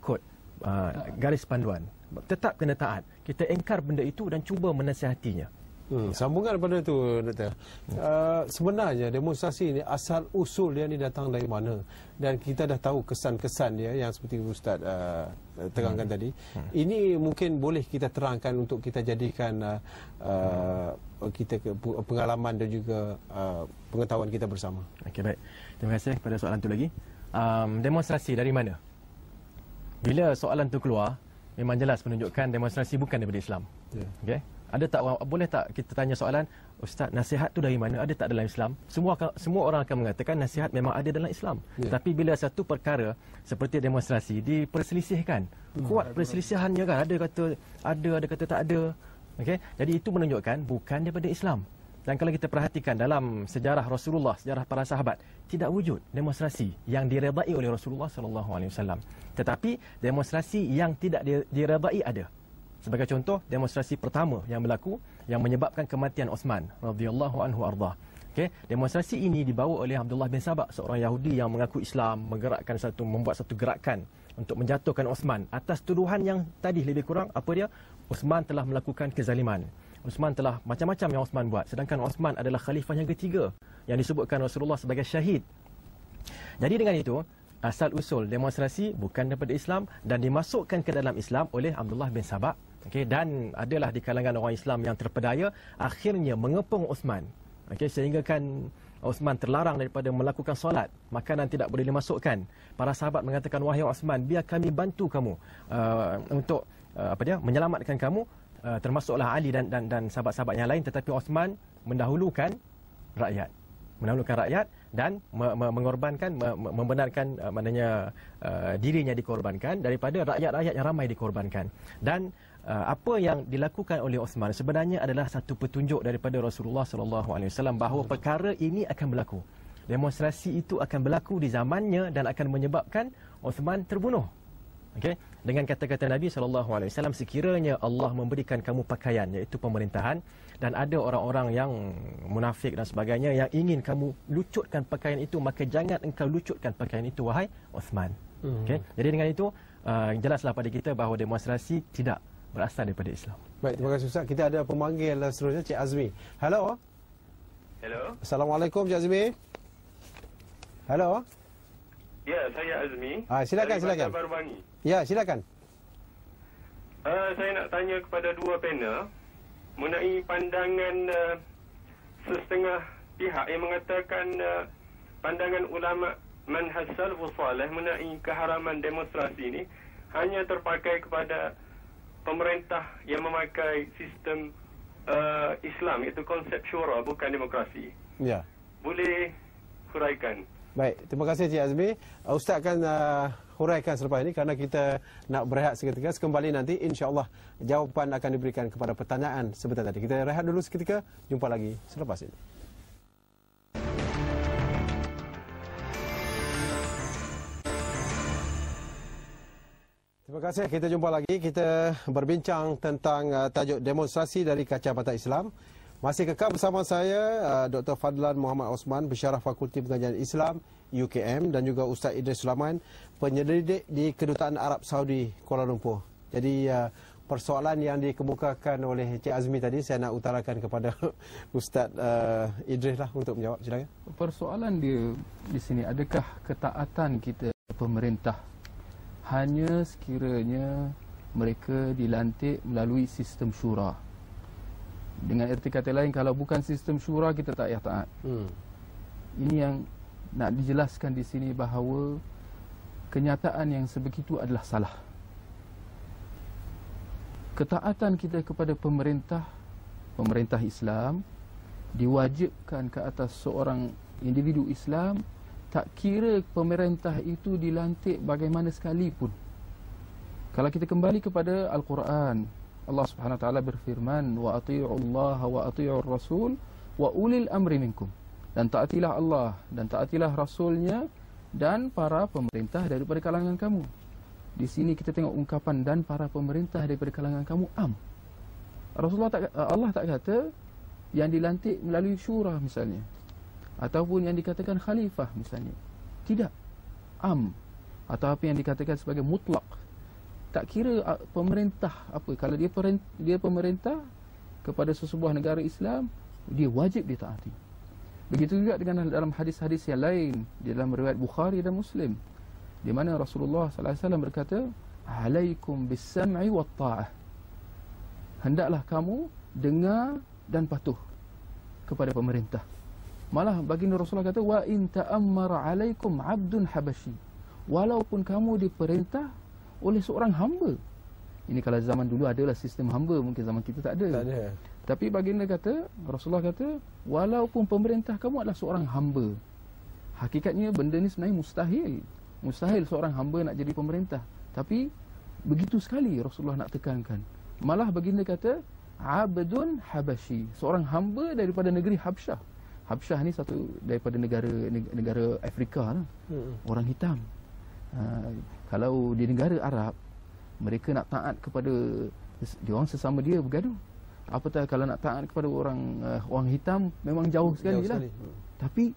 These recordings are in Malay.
ikut garis panduan, tetap kena taat. Kita engkar benda itu dan cuba menasihatinya. Sambungan pada itu, Doktor. Sebenarnya demonstrasi ini asal usul dia ni datang dari mana? Dan kita dah tahu kesan-kesan dia yang seperti Ustaz terangkan tadi. Ini mungkin boleh kita terangkan untuk kita jadikan kita pengalaman dan juga pengetahuan kita bersama. Okey, baik. Terima kasih pada soalan tu lagi. Demonstrasi dari mana? Bila soalan tu keluar, memang jelas menunjukkan demonstrasi bukan daripada Islam. Okey. Ada tak, boleh tak kita tanya soalan, Ustaz, nasihat tu dari mana? Ada tak dalam Islam? Semua orang akan mengatakan nasihat memang ada dalam Islam. Tapi bila satu perkara seperti demonstrasi diperselisihkan, kuat perselisihannya kan, ada kata tak ada. Okey. Jadi itu menunjukkan bukan daripada Islam. Dan kalau kita perhatikan dalam sejarah Rasulullah, sejarah para sahabat, tidak wujud demonstrasi yang diredai oleh Rasulullah sallallahu alaihi wasallam. Tetapi demonstrasi yang tidak diredai ada. Sebagai contoh, demonstrasi pertama yang berlaku yang menyebabkan kematian Osman radhiyallahu anhu ardah. Okey, demonstrasi ini dibawa oleh Abdullah bin Sabah, seorang Yahudi yang mengaku Islam, membuat satu gerakan untuk menjatuhkan Osman atas tuduhan yang tadi lebih kurang apa dia? Osman telah melakukan kezaliman. Osman telah macam-macam yang Osman buat, sedangkan Osman adalah khalifah yang ketiga yang disebutkan Rasulullah sebagai syahid. Jadi dengan itu, asal usul demonstrasi bukan daripada Islam dan dimasukkan ke dalam Islam oleh Abdullah bin Sabah. Okey, dan adalah di kalangan orang Islam yang terpedaya akhirnya mengepung Osman. Okey, sehingga kan Osman terlarang daripada melakukan solat, makanan tidak boleh dimasukkan. Para sahabat mengatakan, wahai Osman, biar kami bantu kamu untuk menyelamatkan kamu, termasuklah Ali dan sahabat-sahabat yang lain, tetapi Osman mendahulukan rakyat. Dan mengorbankan, membenarkan maknanya dirinya dikorbankan daripada rakyat-rakyat yang ramai dikorbankan. Dan apa yang dilakukan oleh Osman sebenarnya adalah satu petunjuk daripada Rasulullah sallallahu alaihi wasallam bahawa perkara ini akan berlaku. Demonstrasi itu akan berlaku di zamannya dan akan menyebabkan Osman terbunuh. Okey, dengan kata-kata Nabi sallallahu alaihi wasallam, sekiranya Allah memberikan kamu pakaian, iaitu pemerintahan, dan ada orang-orang yang munafik dan sebagainya yang ingin kamu lucutkan pakaian itu, maka jangan engkau lucutkan pakaian itu, wahai Osman. Okey, jadi dengan itu jelaslah pada kita bahawa demonstrasi tidak berasal daripada Islam. Baik, terima kasih Ustaz. Kita ada pemanggil seterusnya, Cik Azmi. Hello. Hello. Assalamualaikum, Cik Azmi. Hello. Ya, saya Azmi. Silakan. Ya, silakan. Saya nak tanya kepada dua panel mengenai pandangan setengah pihak yang mengatakan pandangan ulama manhaj salafus salih mengenai keharaman demonstrasi ini hanya terpakai kepada pemerintah yang memakai sistem Islam, iaitu konsep syura, bukan demokrasi. Ya. Boleh huraikan? Baik, terima kasih Cik Azmi. Ustaz akan huraikan selepas ini kerana kita nak berehat seketika. Sekembali nanti insya-Allah jawapan akan diberikan kepada pertanyaan sebentar tadi. Kita rehat dulu seketika, jumpa lagi selepas ini. Terima kasih, kita jumpa lagi. Kita berbincang tentang tajuk demonstrasi dari kacamata Islam. Masih kekal bersama saya Dr. Fadlan Muhammad Osman, Pensyarah Fakulti Pengajian Islam UKM, dan juga Ustaz Idris Sulaiman, penyelidik di Kedutaan Arab Saudi Kuala Lumpur. Jadi persoalan yang dikemukakan oleh Cik Azmi tadi saya nak utarakan kepada Ustaz Idris lah untuk menjawab. Silakan. Persoalan dia di sini, adakah ketaatan kita pemerintah hanya sekiranya mereka dilantik melalui sistem syura? Dengan erti kata lain, kalau bukan sistem syura, kita tak payah taat. Ini yang nak dijelaskan di sini, bahawa kenyataan yang sebegitu adalah salah. Ketaatan kita kepada pemerintah Islam diwajibkan ke atas seorang individu Islam, tak kira pemerintah itu dilantik bagaimana sekalipun. Kalau kita kembali kepada Al-Quran, Allah Subhanahu Wa Taala berfirman, wa atii'u Allah wa atii'ur Rasul wa ulil amri minkum. Dan taatilah Allah dan taatilah Rasulnya dan para pemerintah daripada kalangan kamu. Di sini kita tengok ungkapan dan para pemerintah daripada kalangan kamu am. Allah tak kata yang dilantik melalui syura misalnya, ataupun yang dikatakan khalifah misalnya. Tidak. Am, atau apa yang dikatakan sebagai mutlak, Tak kira pemerintah apa, kalau dia pemerintah kepada sesebuah negara Islam, dia wajib ditaati. Begitu juga dengan dalam hadis-hadis yang lain di dalam riwayat Bukhari dan Muslim, di mana Rasulullah sallallahu alaihi wasallam berkata, "Alaikum bis-sam'i wat-ta'ah." Hendaklah kamu dengar dan patuh kepada pemerintah. Malah baginda Rasulullah kata, "Wa in ta'ammara 'alaikum 'abdun habasyi." Walaupun kamu diperintah oleh seorang hamba. Ini kalau zaman dulu adalah sistem hamba, mungkin zaman kita tak ada. Tak ada. Tapi baginda kata, Rasulullah kata, walaupun pemerintah kamu adalah seorang hamba. Hakikatnya benda ni sebenarnya mustahil. Mustahil seorang hamba nak jadi pemerintah. Tapi begitu sekali Rasulullah nak tekankan. Malah baginda kata, abdun habasyi, seorang hamba daripada negeri Habsyah. Habsyah ni satu daripada negara Afrika lah. Orang hitam. Kalau di negara Arab, mereka nak taat kepada dia orang sesama dia bergaduh. Apatah kalau nak taat kepada orang hitam, memang jauh sekali lah. Tapi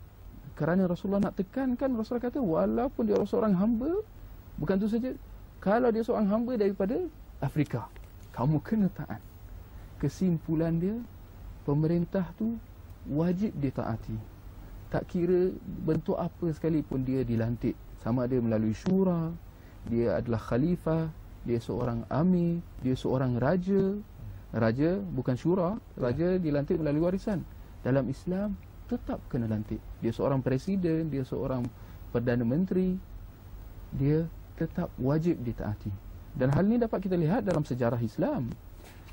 kerana Rasulullah nak tekankan, Rasulullah kata walaupun dia seorang hamba, bukan tu saja, kalau dia seorang hamba daripada Afrika, kamu kena taat. Kesimpulan dia, pemerintah tu wajib ditaati. Tak kira bentuk apa sekalipun dia dilantik, sama ada melalui syura, dia adalah khalifah, dia seorang amir, dia seorang raja. Raja bukan syura, raja dilantik melalui warisan. Dalam Islam tetap kena lantik. Dia seorang presiden, dia seorang perdana menteri, dia tetap wajib ditaati. Dan hal ini dapat kita lihat dalam sejarah Islam.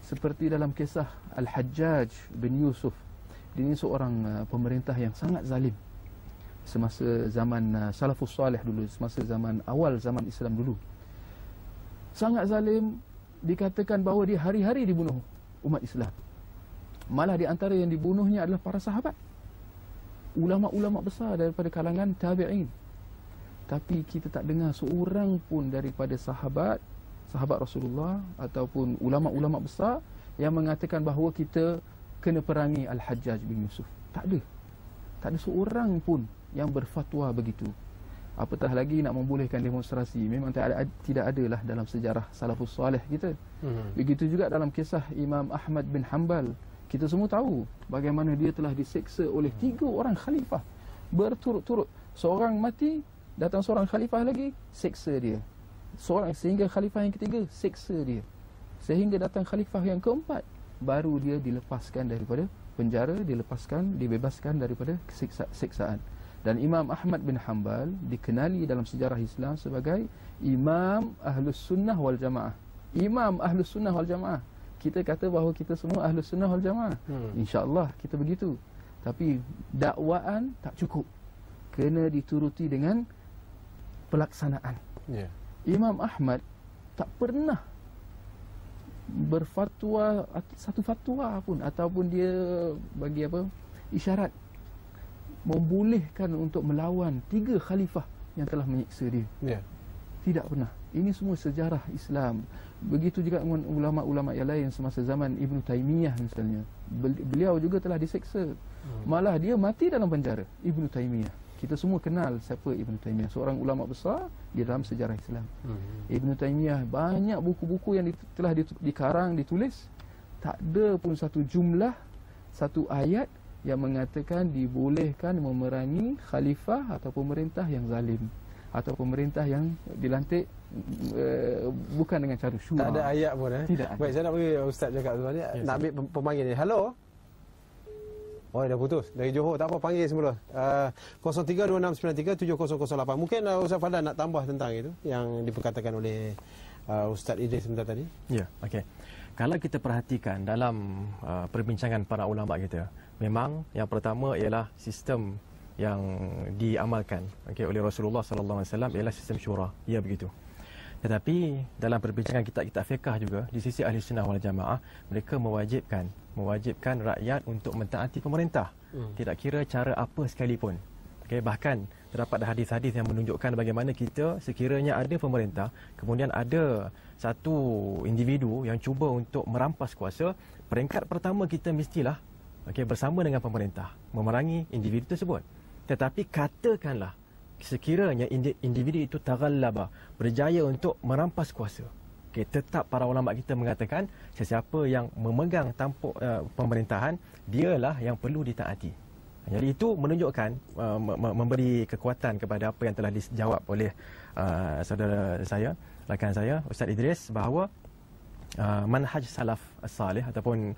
Seperti dalam kisah Al-Hajjaj bin Yusuf. Dia ini seorang pemerintah yang sangat zalim semasa zaman Salafus Salih dulu, semasa awal zaman Islam dulu. Sangat zalim, dikatakan bahawa dia hari-hari dibunuh umat Islam. Malah di antara yang dibunuhnya adalah para sahabat, ulama-ulama besar daripada kalangan tabi'in. Tapi kita tak dengar seorang pun daripada sahabat Rasulullah ataupun ulama-ulama besar yang mengatakan bahawa kita kena perangi Al-Hajjaj bin Yusuf. Tak ada. Tak ada seorang pun yang berfatwa begitu. Apatah lagi nak membolehkan demonstrasi. Memang tidak adalah dalam sejarah salafus salih kita. Begitu juga dalam kisah Imam Ahmad bin Hanbal. Kita semua tahu bagaimana dia telah diseksa oleh 3 orang khalifah berturut-turut. Seorang mati, datang seorang khalifah lagi, seksa dia. Sehingga khalifah yang ketiga, seksa dia. Sehingga datang khalifah yang keempat, baru dia dilepaskan daripada penjara, dibebaskan daripada siksaan. Dan Imam Ahmad bin Hanbal dikenali dalam sejarah Islam sebagai Imam Ahlus Sunnah wal Jamaah. Imam Ahlus Sunnah wal Jamaah. Kita kata bahawa kita semua Ahlus Sunnah wal Jamaah. InsyaAllah kita begitu. Tapi dakwaan tak cukup. Kena dituruti dengan pelaksanaan. Imam Ahmad tak pernah berfatwa satu fatwa pun, ataupun dia bagi isyarat membolehkan untuk melawan 3 khalifah yang telah menyiksa dia. Tidak pernah. Ini semua sejarah Islam. Begitu juga dengan ulama-ulama yang lain semasa zaman Ibn Taymiyah misalnya. Beliau juga telah diseksa. Malah dia mati dalam penjara, Ibn Taymiyah. Kita semua kenal siapa Ibn Taymiyah, seorang ulama besar di dalam sejarah Islam. Ibn Taymiyah banyak buku-buku yang telah dikarang, ditulis, tak ada pun satu jumlah, satu ayat yang mengatakan dibolehkan memerangi khalifah atau pemerintah yang zalim atau pemerintah yang dilantik bukan dengan cara syura. Tak ada ayat pun Tidak Baik, saya nak bagi Ustaz cakap sebenarnya. Nak ambil pemanggil ni. Halo. Oh, dah putus. Dari Johor. Tak apa, panggil semula. 0326937008. Mungkin Ustaz Fadlan nak tambah tentang itu yang diperkatakan oleh Ustaz Idris sebentar tadi. Ya, okey. Kalau kita perhatikan dalam perbincangan para ulama kita, memang yang pertama ialah sistem yang diamalkan oleh Rasulullah sallallahu alaihi wasallam ialah sistem syura. Ya, begitu. Tetapi dalam perbincangan kitab-kitab fiqh juga, di sisi Ahli Sunnah wal Jamaah, mereka mewajibkan rakyat untuk mentaati pemerintah. Tidak kira cara apa sekalipun. Bahkan terdapat hadis-hadis yang menunjukkan bagaimana kita sekiranya ada pemerintah, kemudian ada satu individu yang cuba untuk merampas kuasa, peringkat pertama kita mestilah bersama dengan pemerintah memerangi individu tersebut. Tetapi katakanlah sekiranya individu itu taghallaba, berjaya untuk merampas kuasa, Okay, tetap para ulama kita mengatakan sesiapa yang memegang tampuk pemerintahan, dialah yang perlu ditaati. Jadi itu menunjukkan, memberi kekuatan kepada apa yang telah dijawab oleh saudara saya, rakan saya, Ustaz Idris, bahawa manhaj salaf as-salih ataupun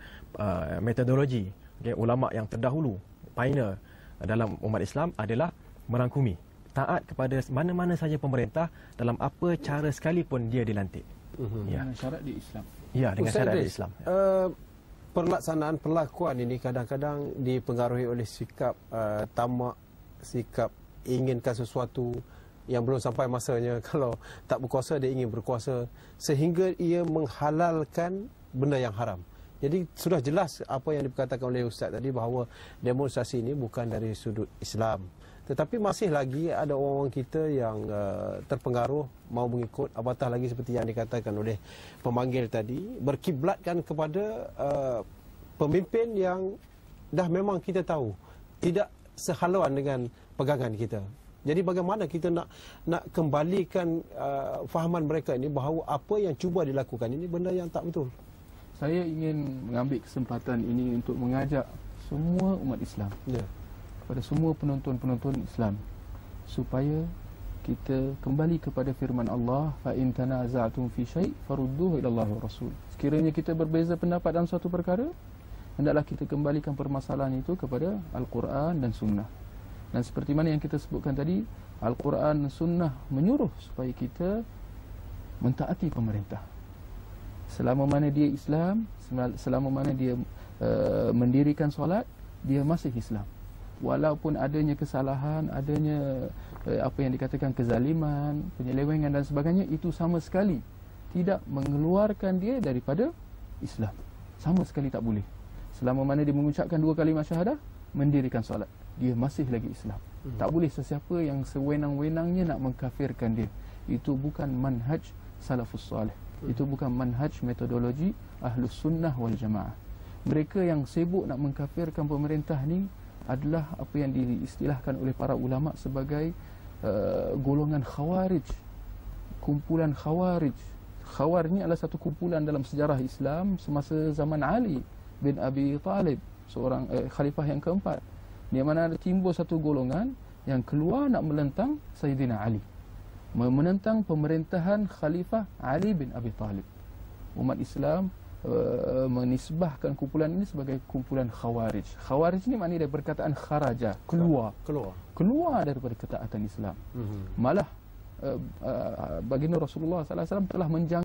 metodologi ulama yang terdahulu, pioneer dalam umat Islam adalah merangkumi taat kepada mana-mana saja pemerintah dalam apa cara sekalipun dia dilantik. Ya. Dengan syarat di Islam. Ya, dengan Ustaz syarat Idris, di Islam. Pelaksanaan perlakuan ini kadang-kadang dipengaruhi oleh sikap tamak, sikap inginkan sesuatu yang belum sampai masanya. Kalau tak berkuasa, dia ingin berkuasa, sehingga ia menghalalkan benda yang haram. Jadi sudah jelas apa yang dikatakan oleh Ustaz tadi, bahawa demonstrasi ini bukan dari sudut Islam. Tetapi masih lagi ada orang-orang kita yang terpengaruh, mau mengikut, apatah lagi seperti yang dikatakan oleh pemanggil tadi, berkiblatkan kepada pemimpin yang dah memang kita tahu tidak sehaluan dengan pegangan kita. Jadi bagaimana kita nak kembalikan fahaman mereka ini bahawa apa yang cuba dilakukan ini benda yang tak betul. Saya ingin mengambil kesempatan ini untuk mengajak semua umat Islam, pada semua penonton-penonton Islam, supaya kita kembali kepada firman Allah, fa in tanaza'tum fi syai' farudduhu ila Allah wa Rasul. Sekiranya kita berbeza pendapat dalam suatu perkara, hendaklah kita kembalikan permasalahan itu kepada Al-Quran dan Sunnah. Dan seperti mana yang kita sebutkan tadi, Al-Quran dan Sunnah menyuruh supaya kita mentaati pemerintah. Selama mana dia Islam, selama mana dia mendirikan solat, dia masih Islam. Walaupun adanya kesalahan, adanya apa yang dikatakan kezaliman, penyelewengan dan sebagainya, itu sama sekali tidak mengeluarkan dia daripada Islam. Sama sekali tak boleh. Selama mana dia mengucapkan 2 kalimat syahadah, mendirikan solat, dia masih lagi Islam. Tak boleh sesiapa yang sewenang-wenangnya nak mengkafirkan dia. Itu bukan manhaj salafus salih. Itu bukan manhaj metodologi Ahlus Sunnah wal Jamaah. Mereka yang sibuk nak mengkafirkan pemerintah ni adalah apa yang diistilahkan oleh para ulama sebagai golongan khawarij, kumpulan khawarij. Khawarij ni adalah satu kumpulan dalam sejarah Islam semasa zaman Ali bin Abi Talib, seorang khalifah yang keempat, di mana ada timbul satu golongan yang keluar nak menentang Sayyidina Ali, menentang pemerintahan Khalifah Ali bin Abi Talib. Umat Islam menisbahkan kumpulan ini sebagai kumpulan khawarij. Khawarij ni maknanya dari perkataan kharaja, keluar daripada ketaatan Islam. Malah baginda Rasulullah sallallahu alaihi wasallam telah menjangkau